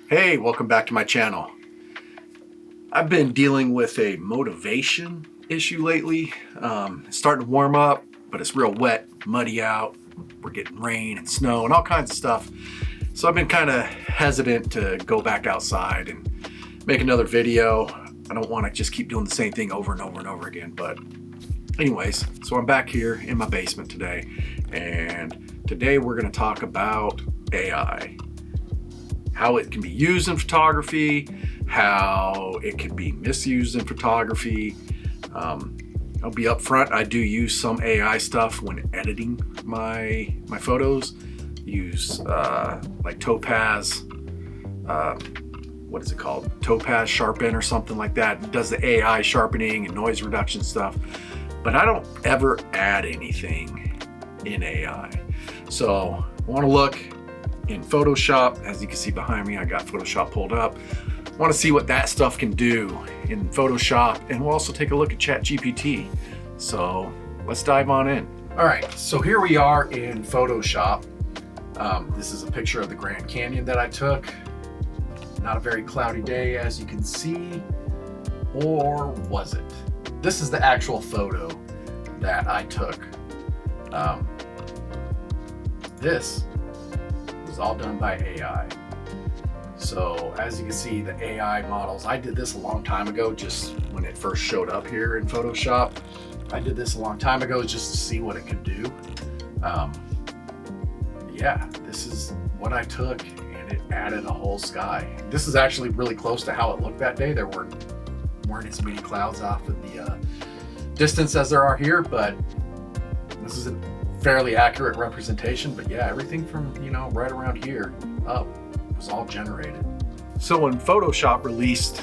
Hey, welcome back to my channel. I've been dealing with a motivation issue lately. It's starting to warm up, but it's real wet, muddy out. We're getting rain and snow and all kinds of stuff. So I've been kind of hesitant to go back outside and make another video. I don't want to just keep doing the same thing over and over and over again. But anyways, so I'm back here in my basement today. And today we're going to talk about AI. How it can be used in photography, how it can be misused in photography. I'll be upfront, I do use some AI stuff when editing my photos. Use like Topaz, what is it called? Topaz Sharpen or something like that. It does the AI sharpening and noise reduction stuff. But I don't ever add anything in AI. So I want to look in Photoshop. As you can see behind me, I got Photoshop pulled up. I want to see what that stuff can do in Photoshop, and we'll also take a look at ChatGPT. So let's dive on in. All right, so here we are in Photoshop. This is a picture of the Grand Canyon that I took. Not a very cloudy day, as you can see, or was it? This is the actual photo that I took. This all done by AI. So as you can see, the AI models, I did this a long time ago, just when it first showed up here in Photoshop. I did this a long time ago just to see what it could do. Yeah, this is what I took, and it added a whole sky. This is actually really close to how it looked that day. There weren't as many clouds off in the distance as there are here, but this is a fairly accurate representation. But yeah, everything from, right around here up was all generated. So when Photoshop released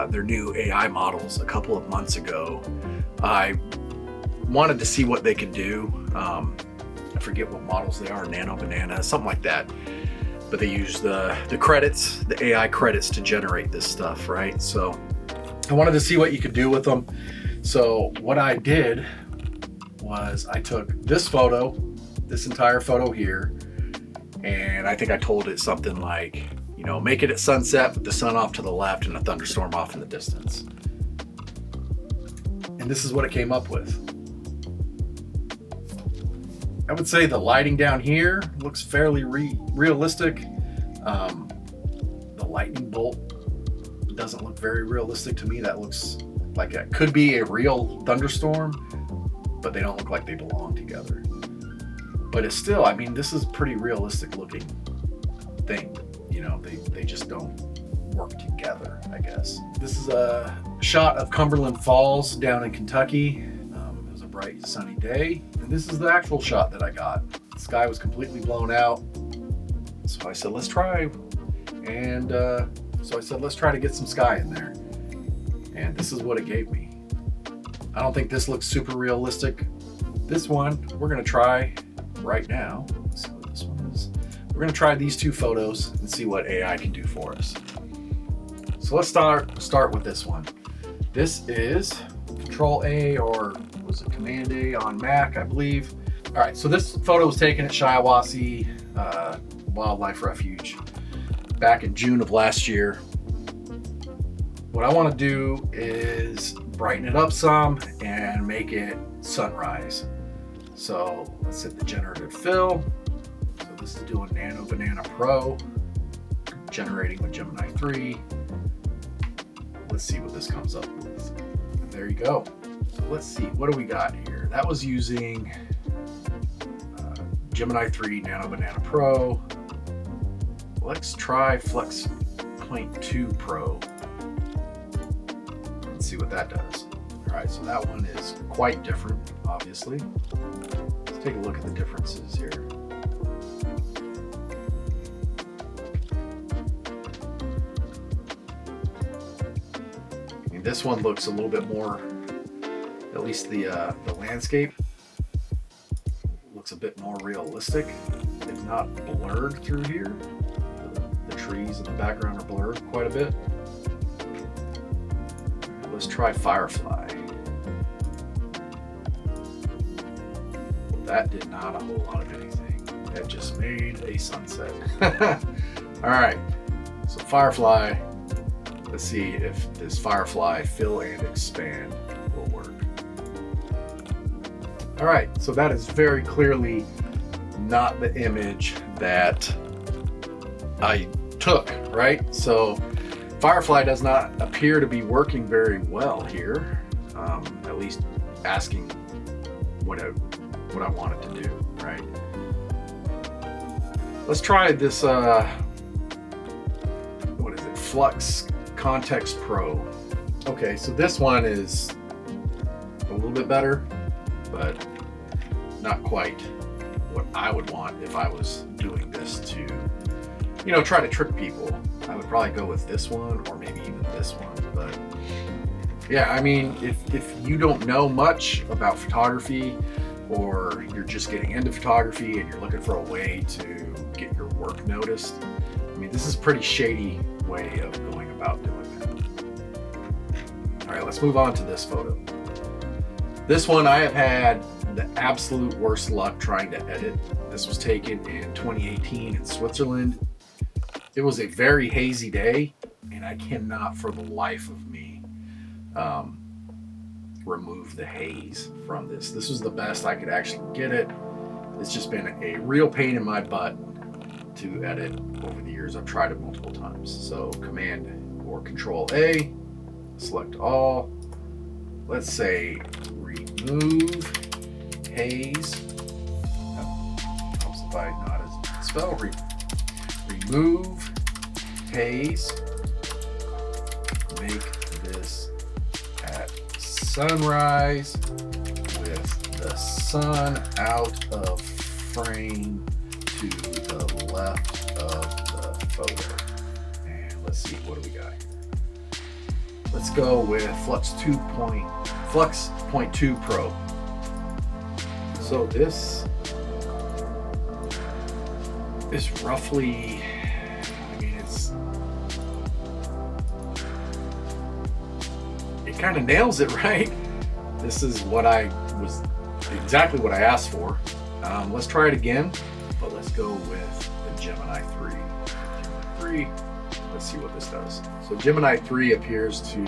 their new AI models a couple of months ago, I wanted to see what they could do. I forget what models they are, Nano Banana, something like that. But they use the credits, the AI credits, to generate this stuff, right? So I wanted to see what you could do with them. So what I did was I took this photo, this entire photo here, and I think I told it something like, make it at sunset with the sun off to the left and a thunderstorm off in the distance. And this is what it came up with. I would say the lighting down here looks fairly realistic. The lightning bolt doesn't look very realistic to me. That looks like it could be a real thunderstorm, but they don't look like they belong together. But it's still, this is a pretty realistic looking thing. They just don't work together, I guess. This is a shot of Cumberland Falls down in Kentucky. It was a bright sunny day. And this is the actual shot that I got. The sky was completely blown out. So I said, let's try. And so I said, let's try to get some sky in there. And this is what it gave me. I don't think this looks super realistic. This one, we're gonna try right now. Let's see what this one is. We're gonna try these two photos and see what AI can do for us. So let's start with this one. This is Control A, or was it Command A on Mac, I believe. All right, so this photo was taken at Shiawassee Wildlife Refuge back in June of last year. What I wanna do is brighten it up some and make it sunrise. So let's hit the generative fill. So this is doing Nano Banana Pro, generating with Gemini 3. Let's see what this comes up with. And there you go. So let's see, what do we got here? That was using Gemini 3 Nano Banana Pro. Let's try Flex Point 2 Pro. Let's see what that does. All right, so that one is quite different, obviously. Let's take a look at the differences here. This one looks a little bit more, at least the landscape looks a bit more realistic. It's not blurred through here. The trees in the background are blurred quite a bit. Let's try Firefly. That did not a whole lot of anything. That just made a sunset. All right, So Firefly, let's see if this Firefly fill and expand will work. All right, so that is very clearly not the image that I took, right? So Firefly does not appear to be working very well here, at least asking what I want it to do, right? Let's try this, what is it? Flux Context Pro. Okay, so this one is a little bit better, but not quite what I would want if I was doing this to, you know, try to trick people. I would probably go with this one or maybe even this one. But yeah, I mean, if you don't know much about photography, or you're just getting into photography and you're looking for a way to get your work noticed, I mean, this is a pretty shady way of going about doing that. All right, let's move on to this photo. This one I have had the absolute worst luck trying to edit. This was taken in 2018 in Switzerland. It was a very hazy day, and I cannot for the life of me remove the haze from this. This was the best I could actually get it. It's just been a real pain in my butt to edit over the years. I've tried it multiple times. So Command or Control A, select all. Let's say remove haze. Helps if I know how to spell. Remove haze. Make this at sunrise with the sun out of frame to the left of the photo. And let's see, what do we got? Let's go with Flux 2.2 Pro. So this is roughly, I mean, it kind of nails it, right? This is exactly what I asked for. Let's try it again, but let's go with the Gemini 3. Let's see what this does. So Gemini 3 appears to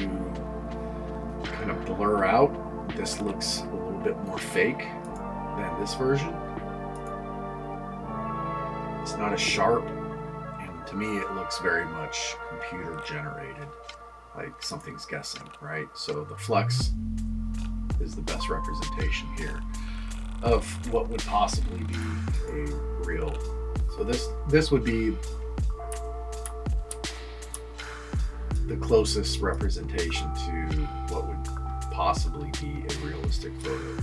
kind of blur out. This looks a little bit more fake than this version. It's not as sharp, and to me it looks very much computer generated, like something's guessing, right? So the Flux is the best representation here of what would possibly be a real. So this would be the closest representation to what would possibly be a realistic photo.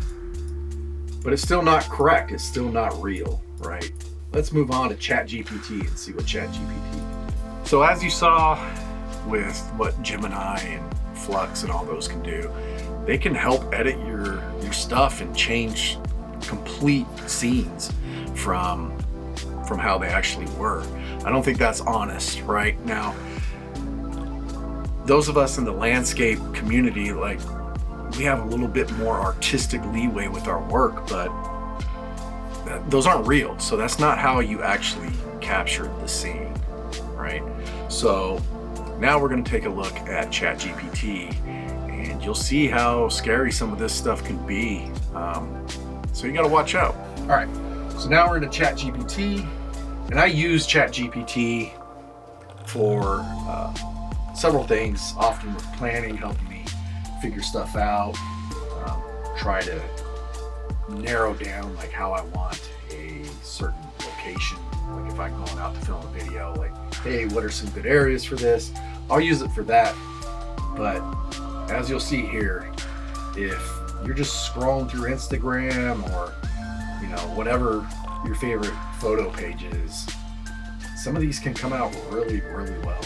But it's still not correct. It's still not real, right? Let's move on to ChatGPT and see what ChatGPT. So as you saw with what Gemini and Flux and all those can do, they can help edit your stuff and change complete scenes from how they actually were. I don't think that's honest, right? Now, those of us in the landscape community, like, we have a little bit more artistic leeway with our work, but those aren't real. So that's not how you actually captured the scene, right? So now we're going to take a look at ChatGPT, and you'll see how scary some of this stuff can be. So you got to watch out. All right, so now we're into ChatGPT, and I use ChatGPT for several things, often with planning, helping me figure stuff out, try to narrow down like how I want a certain location. Like if I'm going out to film a video, like, hey, what are some good areas for this? I'll use it for that. But as you'll see here, if you're just scrolling through Instagram or, you know, whatever your favorite photo page is, some of these can come out really, really well.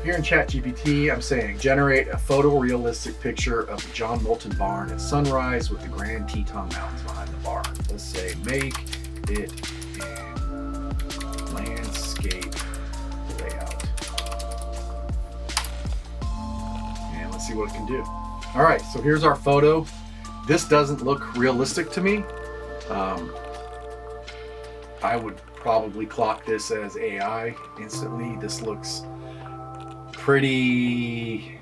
Here in ChatGPT, I'm saying generate a photorealistic picture of the John Moulton barn at sunrise with the Grand Teton Mountains behind the barn. Let's say make it in landscape layout. And let's see what it can do. All right, so here's our photo. This doesn't look realistic to me. I would probably clock this as AI instantly. This looks pretty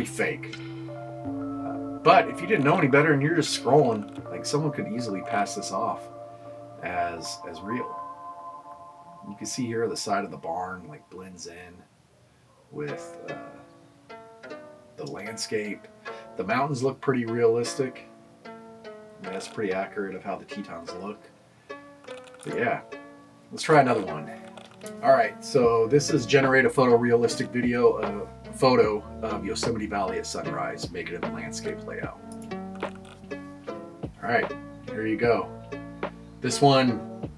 fake. But if you didn't know any better and you're just scrolling, like someone could easily pass this off as real. You can see here the side of the barn like blends in with the landscape. The mountains look pretty realistic. I mean, that's pretty accurate of how the Tetons look. But yeah, let's try another one. All right, so this is generate a photorealistic photo of Yosemite Valley at sunrise. Make it in a landscape layout. All right, here you go. This one,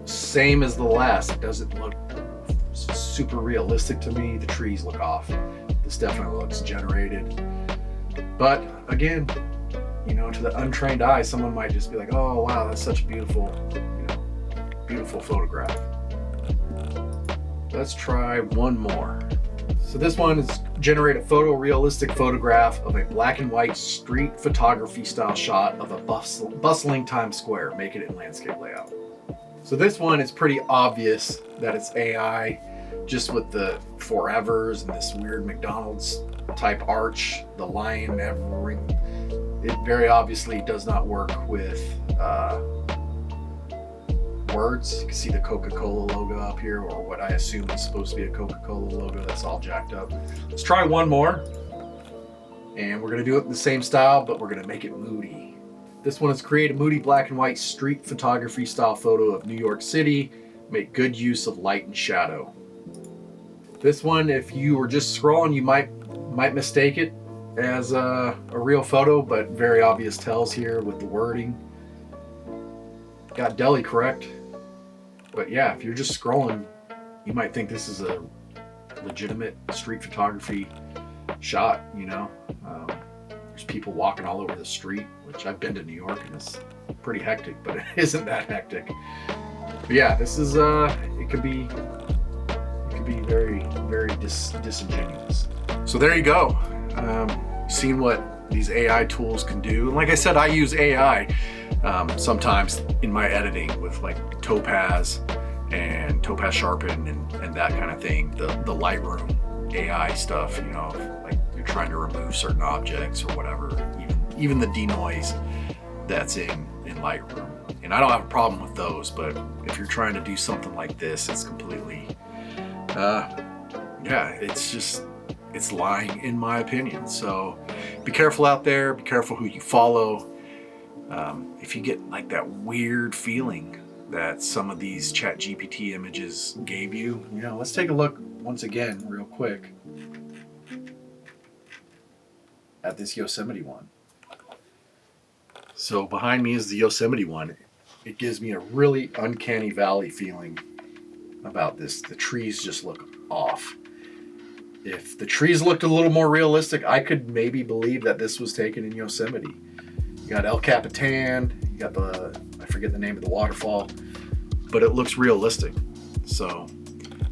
same as the last. It doesn't look super realistic to me. The trees look off. This definitely looks generated. But again, you know, to the untrained eye, someone might just be like, "Oh, wow, that's such a beautiful, beautiful photograph." Let's try one more. So this one is generate a photorealistic photograph of a black and white street photography style shot of a bustling Times Square. Make it in landscape layout. So this one is pretty obvious that it's AI, just with the forevers and this weird McDonald's type arch, the lion and everything. It very obviously does not work with words. You can see the Coca-Cola logo up here, or what I assume is supposed to be a Coca-Cola logo that's all jacked up. Let's try one more. And we're gonna do it in the same style, but we're gonna make it moody. This one is create a moody black and white street photography style photo of New York City. Make good use of light and shadow. This one, if you were just scrolling, you might mistake it as a real photo, but very obvious tells here with the wording. Got Delhi correct. But yeah, if you're just scrolling, you might think this is a legitimate street photography shot, There's people walking all over the street, which I've been to New York and it's pretty hectic, but it isn't that hectic. But yeah, this is, it could be very, very disingenuous. So there you go. Seen what these AI tools can do. And like I said, I use AI sometimes in my editing with like Topaz and Topaz Sharpen and that kind of thing. The Lightroom AI stuff, like you're trying to remove certain objects or whatever, even the denoise that's in Lightroom. And I don't have a problem with those, but if you're trying to do something like this, it's completely, it's lying in my opinion. So be careful out there, be careful who you follow. If you get like that weird feeling that some of these ChatGPT images gave you, let's take a look once again real quick at this Yosemite one. So behind me is the Yosemite one. It gives me a really uncanny valley feeling about this. The trees just look off. If the trees looked a little more realistic, I could maybe believe that this was taken in Yosemite. You got El Capitan, you got I forget the name of the waterfall, but it looks realistic. So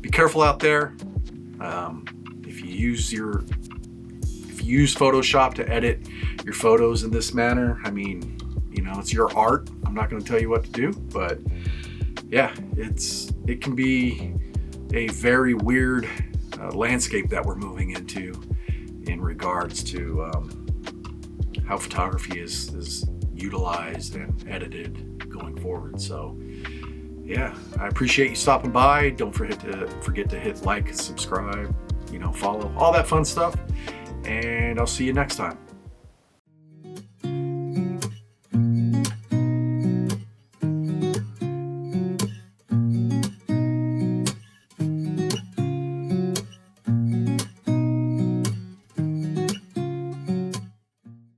be careful out there. If you use Photoshop to edit your photos in this manner, it's your art. I'm not going to tell you what to do, but yeah, it can be a very weird landscape that we're moving into in regards to how photography is utilized and edited going forward. So yeah, I appreciate you stopping by. Don't forget to hit like, subscribe, follow, all that fun stuff. And I'll see you next time.